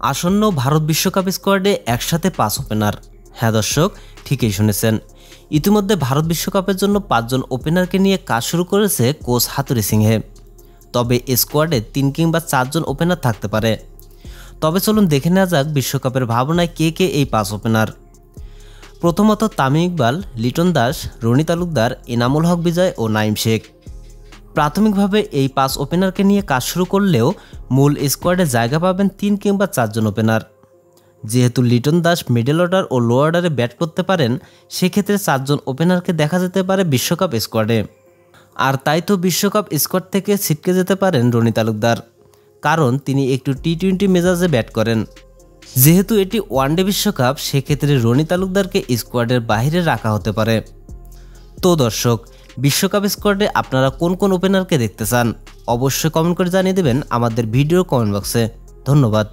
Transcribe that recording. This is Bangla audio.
আসন্ন ভারত বিশ্বকাপ স্কোয়াডে একসাথে 5 ওপেনার। হ্যাঁ দর্শক, ঠিকই শুনেছেন। ইতিমধ্যে ভারত বিশ্বকাপের জন্য 5 জন ওপেনারকে নিয়ে কাজ শুরু করেছে কোচ হাতুড়ি সিংহে। তবে স্কোয়াডে 3 কিংবা 4 জন ওপেনার থাকতে পারে। তবে চলুন দেখে নেওয়া যাক বিশ্বকাপের ভাবনায় কে কে এই 5 ওপেনার। প্রথমত তামিম ইকবাল, লিটন দাস, রনি তালুকদার, এনামুল হক বিজয় ও নাইম শেখ। প্রাথমিকভাবে এই 5 ওপেনারকে নিয়ে কাজ শুরু করলেও মূল স্কোয়াডে জায়গা পাবেন 3 কিংবা 4 জন ওপেনার। যেহেতু লিটন দাস মিডল অর্ডার ও লো অর্ডারে ব্যাট করতে পারেন, সেক্ষেত্রে 4 জন ওপেনারকে দেখা যেতে পারে বিশ্বকাপ স্কোয়াডে। আর তাই তো বিশ্বকাপ স্কোয়াড থেকে ছিটকে যেতে পারেন রনি তালুকদার, কারণ তিনি একটু টি-20 মেজাজে ব্যাট করেন। যেহেতু এটি ওয়ানডে বিশ্বকাপ, সেক্ষেত্রে রনি তালুকদারকে স্কোয়াডের বাইরে রাখা হতে পারে। তো দর্শক, বিশ্বকাপ স্কোয়াডে আপনারা কোন কোন ওপেনারকে দেখতে চান অবশ্যই কমেন্ট করে জানিয়ে দেবেন আমাদের ভিডিওর কমেন্ট বক্সে। ধন্যবাদ।